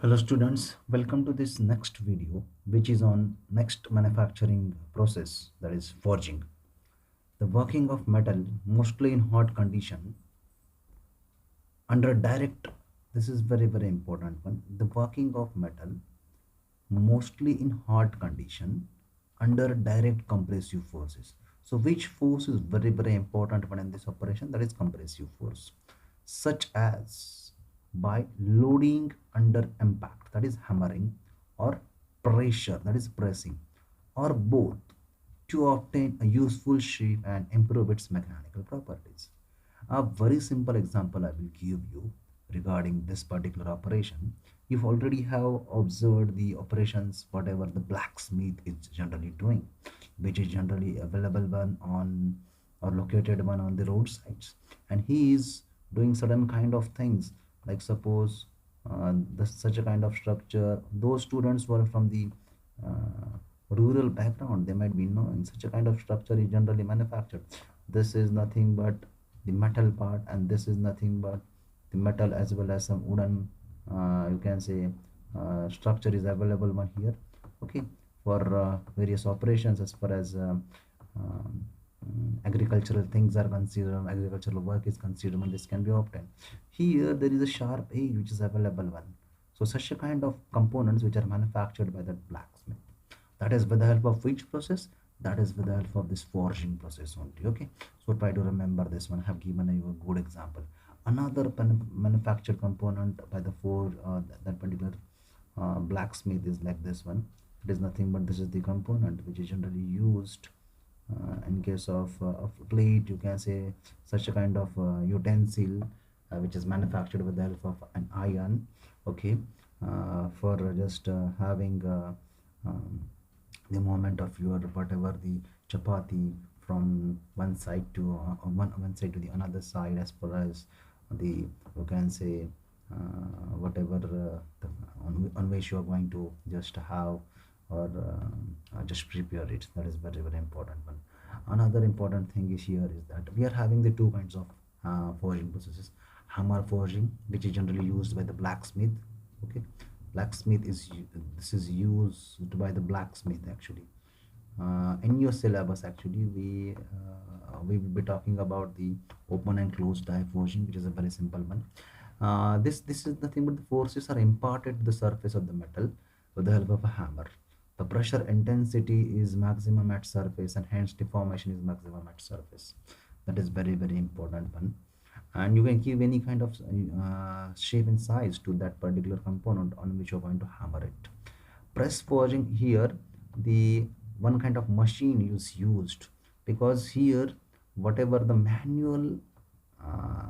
Hello students, welcome to this next video which is on next manufacturing process, that is forging. The working of metal mostly in hot condition under direct, this is very important one. The working of metal mostly in hot condition under direct compressive forces. So which force is very important one in this operation, that is compressive force, such as by loading under impact, that is hammering, or pressure, that is pressing, or both, to obtain a useful shape and improve its mechanical properties. A very simple example I will give you regarding this particular operation. You already have observed the operations whatever the blacksmith is generally doing, which is generally available one on or located one on the roadsides, and he is doing certain kind of things, like suppose such a kind of structure. Those students were from the rural background, they might be knowing such a kind of structure is generally manufactured. This is nothing but the metal part, and this is nothing but the metal as well as some wooden, you can say, structure is available one here. Okay, for various operations as far as agricultural things are considered, agricultural work is considered, when this can be obtained. Here there is a sharp edge which is available one. So such a kind of components which are manufactured by the blacksmith, that is with the help of which process, that is with the help of this forging process only. Okay, so try to remember this one. I have given you a good example. Another manufactured component by the that particular blacksmith is like this one. It is nothing but this is the component which is generally used in case of plate, you can say, such a kind of utensil which is manufactured with the help of an iron. Okay, for just having the moment of your whatever the chapati from one side to one side to the another side, as far as the, you can say, whatever on which you are going to just have or just prepare it. That is very important one. Another important thing is here is that we are having the two kinds of forging processes. Hammer forging, which is generally used by the blacksmith. Okay, blacksmith is this is used by the blacksmith actually. In your syllabus actually we will be talking about the open and closed die forging, which is a very simple one. This is nothing but the forces are imparted to the surface of the metal with the help of a hammer. The pressure intensity is maximum at surface, and hence deformation is maximum at surface. That is very important one. And you can give any kind of shape and size to that particular component on which you're going to hammer it. Press forging, here the one kind of machine is used, because here whatever the manual uh,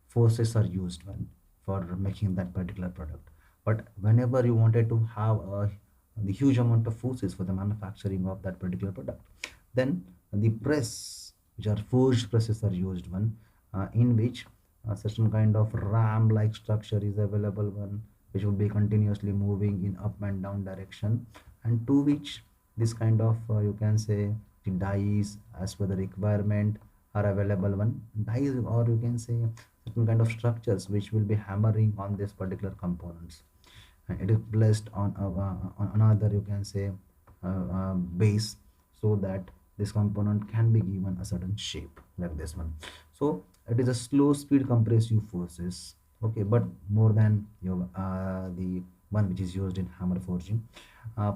forces are used when for making that particular product. But whenever you wanted to have the huge amount of forces for the manufacturing of that particular product, then the press, which are forged presses, are used one, in which a certain kind of ram like structure is available one, which will be continuously moving in up and down direction, and to which this kind of you can say the dies as per the requirement are available one. Dies, or you can say certain kind of structures which will be hammering on this particular components, and it is placed on another, you can say, base, so that this component can be given a certain shape like this one. So it is a slow speed compressive forces. Okay, but more than your the one which is used in hammer forging.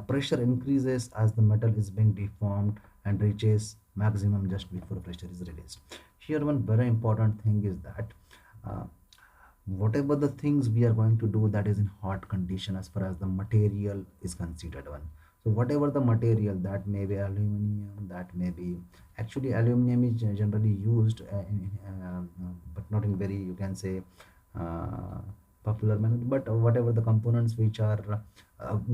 Pressure increases as the metal is being deformed and reaches maximum just before pressure is released. Here one very important thing is that uh, whatever the things we are going to do, that is in hot condition as far as the material is considered one. So whatever the material, that may be aluminum, that may be, actually aluminum is generally used but not in very, you can say, uh, popular manner. But whatever the components which are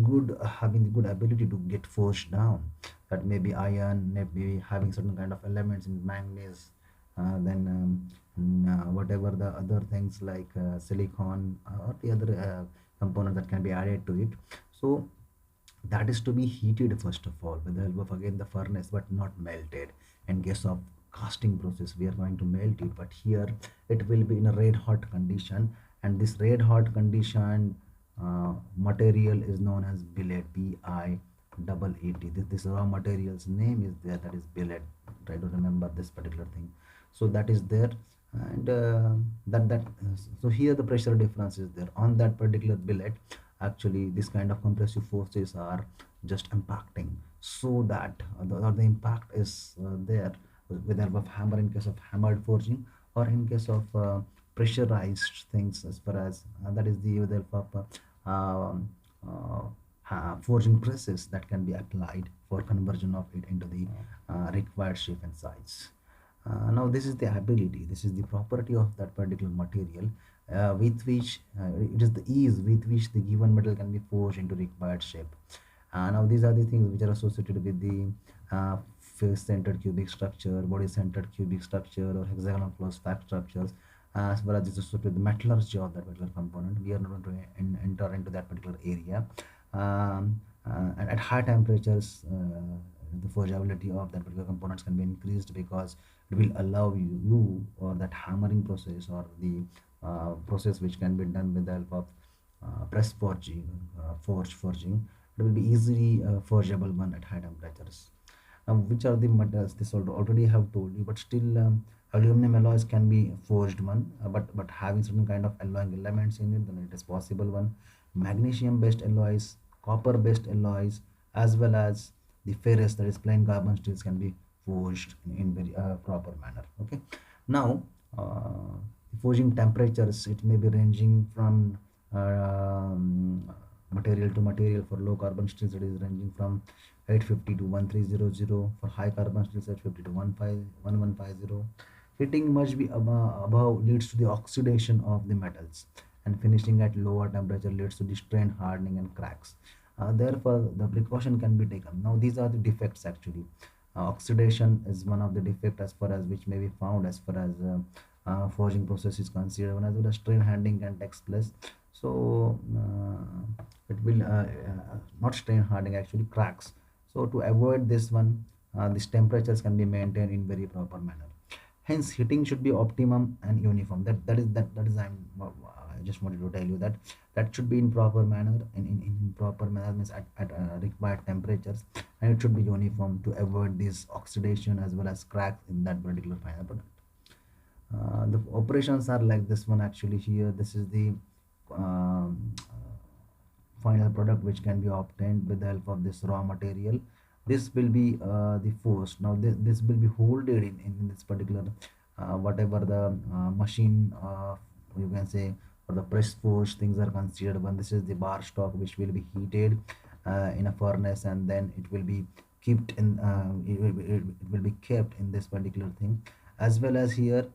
good, having the good ability to get forged down, that may be iron, maybe having certain kind of elements in manganese, then whatever the other things like silicon or the other component that can be added to it. So that is to be heated first of all with the help of again the furnace, but not melted. In case of casting process we are going to melt it, but here it will be in a red hot condition, and this red hot condition material is known as billet, B-I-double-E-T. This raw material's name is there, that is billet. Try to remember this particular thing. So that is there, and so here the pressure difference is there on that particular billet. Actually, this kind of compressive forces are just impacting, so that the impact is there with the help of hammer in case of hammered forging, or in case of pressurized things, as far as that is the with the help of um, forging presses that can be applied for conversion of it into the required shape and size. Now this is the ability, this is the property of that particular material, with which it is the ease with which the given metal can be forged into required shape. Now these are the things which are associated with the face-centered cubic structure, body-centered cubic structure, or hexagonal closed stack structures. As well as this is associated with the metallurgy of that particular component. We are not going to enter into that particular area. And at high temperatures, the forgeability of that particular components can be increased, because it will allow you or that hammering process, or the process which can be done with the help of press forging, forging, it will be easily forgeable one at high temperatures. Now, which are the metals? This already have told you, but still, aluminum alloys can be forged one, but having certain kind of alloying elements in it, then it is possible one. Magnesium based alloys, copper based alloys, as well as the ferrous, that is plain carbon steels, can be forged in very proper manner. Okay. Now, forging temperatures, it may be ranging from material to material. For low carbon steels, it is ranging from 850 to 1300. For high carbon steels, 850 to 1150. Heating must be above leads to the oxidation of the metals, and finishing at lower temperature leads to the strain, hardening, and cracks. Therefore, the precaution can be taken. Now, these are the defects actually. Oxidation is one of the defect as far as which may be found as far as forging process is considered, as well as strain handling can take place. So it will not strain hardening, actually cracks. So to avoid this one, these temperatures can be maintained in very proper manner. Hence, heating should be optimum and uniform. That is I just wanted to tell you that that should be in proper manner. In proper manner means at required temperatures, and it should be uniform to avoid this oxidation as well as cracks in that particular final product. The operations are like this one actually. Here, this is the final product which can be obtained with the help of this raw material. This will be the force. Now this will be holded in this particular whatever the machine, you can say, or the press forge things are considered when this is the bar stock which will be heated in a furnace, and then it will be kept in it will be kept in this particular thing. As well as here,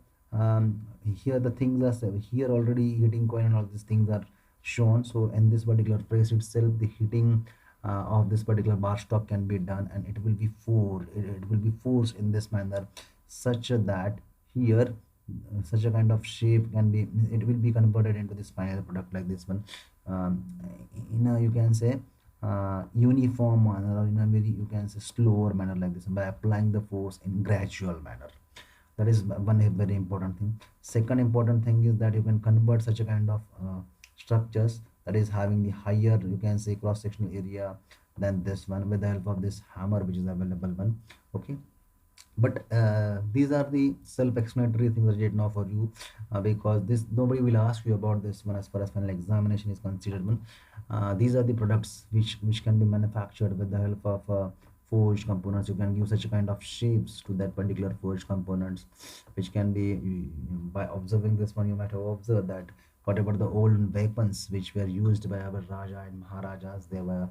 here the things are here already heating coil and all these things are shown. So in this particular press itself, the heating of this particular bar stock can be done, and it will be it will be forced in this manner, such that here such a kind of shape can be, it will be converted into this final product like this one, um, in a, you can say, uniform manner, or in a very, you can say, slower manner like this, by applying the force in gradual manner. That is one very important thing. Second important thing is that you can convert such a kind of structures that is having the higher, you can say, cross sectional area than this one, with the help of this hammer which is available one. Okay. But these are the self-explanatory things that I did now for you, because this nobody will ask you about this one as far as final examination is considered one. These are the products which can be manufactured with the help of forged components. You can give such a kind of shapes to that particular forged components, which can be by observing this one, you might have observed that whatever the old weapons which were used by our Raja and Maharajas, they were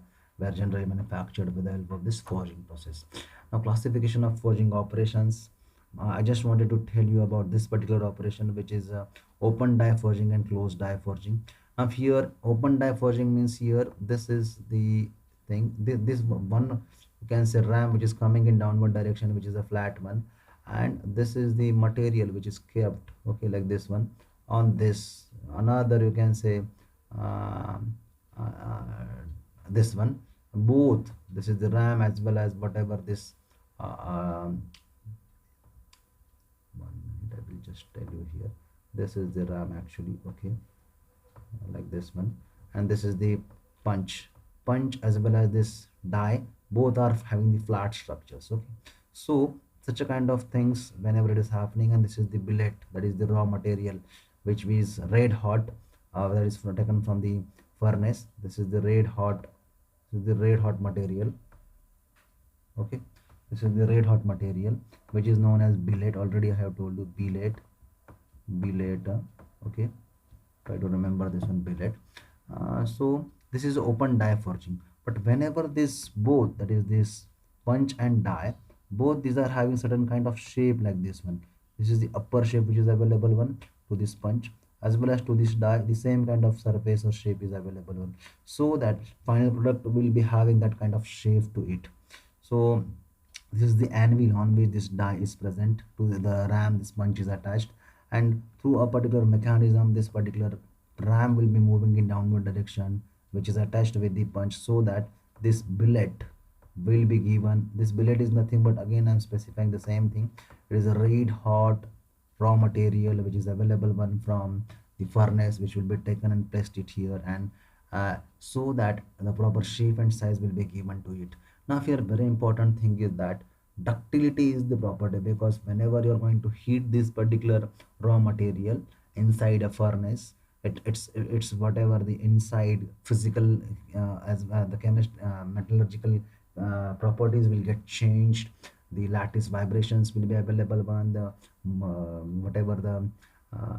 generally manufactured with the help of this forging process. Now, classification of forging operations. I just wanted to tell you about this particular operation, which is open die forging and closed die forging. Now, here open die forging means here this is the thing. This one, you can say, ram which is coming in downward direction, which is a flat one, and this is the material which is kept, okay, like this one, on this another, you can say, um, this one, both, this is the ram as well as whatever this uh, um, 1 minute, I will just tell you here. This is the ram actually, okay, like this one. and this is the punch. Punch as well as this die, both are having the flat structures. Okay, so such a kind of things whenever it is happening. And this is the billet, that is the raw material which is red hot, that is taken from the furnace. This is the red hot, this is the red hot material. Okay, this is the red hot material which is known as billet. Already I have told you billet, billet. Okay, try to remember this one, billet. So this is open die forging. But whenever this both, that is this punch and die, both these are having certain kind of shape like this one. This is the upper shape which is available one to this punch, as well as to this die, the same kind of surface or shape is available one, so that final product will be having that kind of shape to it. So this is the anvil on which this die is present. To the ram, this punch is attached, and through a particular mechanism, this particular ram will be moving in downward direction, which is attached with the punch, so that this billet will be given. This billet is nothing but, again I'm specifying the same thing, it is a red hot raw material which is available one from the furnace, which will be taken and placed it here, and so that the proper shape and size will be given to it. Now here very important thing is that ductility is the property, because whenever you are going to heat this particular raw material inside a furnace, it's whatever the inside physical, as the chemist metallurgical properties will get changed. The lattice vibrations will be available when the whatever the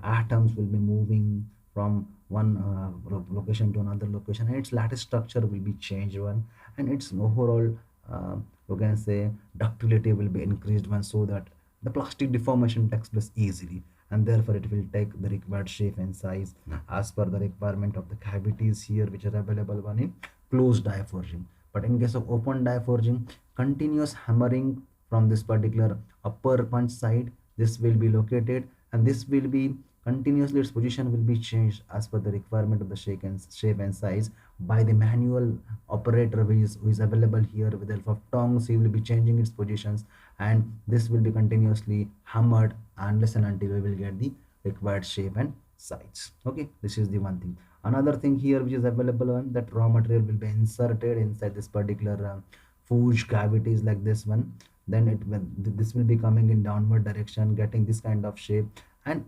atoms will be moving from one location to another location, and its lattice structure will be changed one, and its overall uh, you can say ductility will be increased one, so that the plastic deformation takes place easily, and therefore it will take the required shape and size as per the requirement of the cavities here which are available one in closed die forging. But in case of open die forging, continuous hammering from this particular upper punch side, this will be located, and this will be continuously, its position will be changed as per the requirement of the shape and size by the manual operator who is available here. With the help of tongs, he will be changing its positions, and this will be continuously hammered unless and until we will get the required shape and size. Okay, this is the one thing. Another thing here which is available on that raw material will be inserted inside this particular forge cavities like this one. Then this will be coming in downward direction, getting this kind of shape, and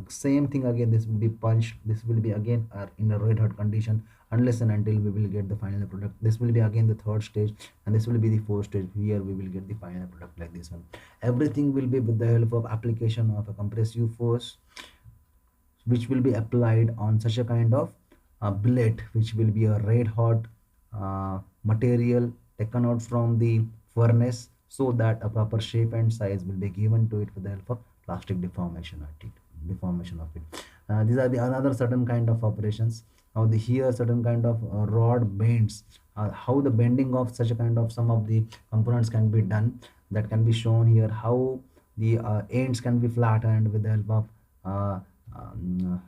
same thing again, this will be punched, this will be again in a red hot condition unless and until we will get the final product. This will be again the third stage, and this will be the fourth stage. Here we will get the final product like this one. Everything will be with the help of application of a compressive force, which will be applied on such a kind of billet, which will be a red hot material taken out from the furnace, so that a proper shape and size will be given to it with the help of plastic deformation of it. Deformation of it. These are the another certain kind of operations. Now the here certain kind of rod bends. How the bending of such a kind of some of the components can be done, that can be shown here. How the ends can be flattened with the help of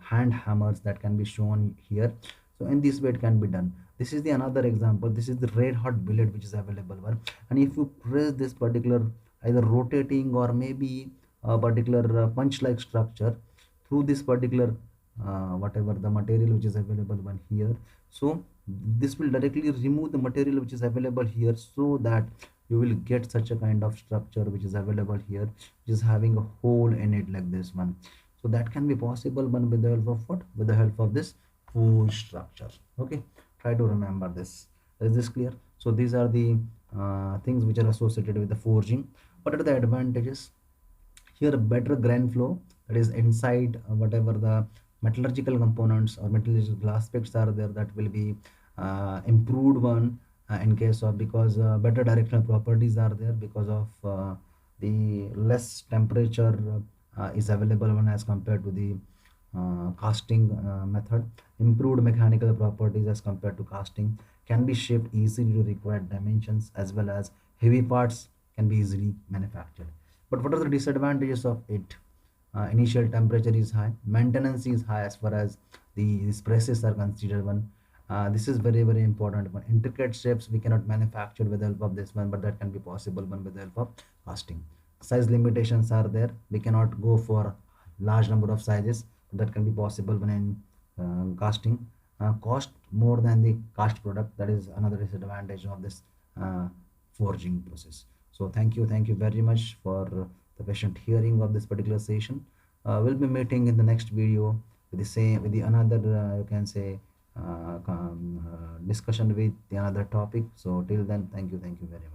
hand hammers, that can be shown here. So in this way it can be done. This is the another example. This is the red hot billet which is available one, and if you press this particular either rotating or maybe a particular punch like structure through this particular whatever the material which is available one here, so this will directly remove the material which is available here, so that you will get such a kind of structure which is available here, which is having a hole in it like this one. So that can be possible one with the help of what, with the help of this forge structure. Okay, try to remember this. Is this clear? So these are the things which are associated with the forging. What are the advantages? Here better grain flow, that is inside whatever the metallurgical components or metallurgical aspects are there, that will be improved one in case of, because better directional properties are there because of the less temperature is available one as compared to the casting method. Improved mechanical properties as compared to casting, can be shaped easily to required dimensions, as well as heavy parts can be easily manufactured. But what are the disadvantages of it? Initial temperature is high, maintenance is high as far as these presses are considered one. This is very very important one. Intricate shapes we cannot manufacture with the help of this one, but that can be possible one with the help of casting. Size limitations are there, we cannot go for large number of sizes, that can be possible when in casting. cost more than the cast product. That is another disadvantage of this uh, forging process. So thank you very much for the patient hearing of this particular session. We'll be meeting in the next video with the same, with the another, you can say, discussion with the another topic. So till then, thank you very much.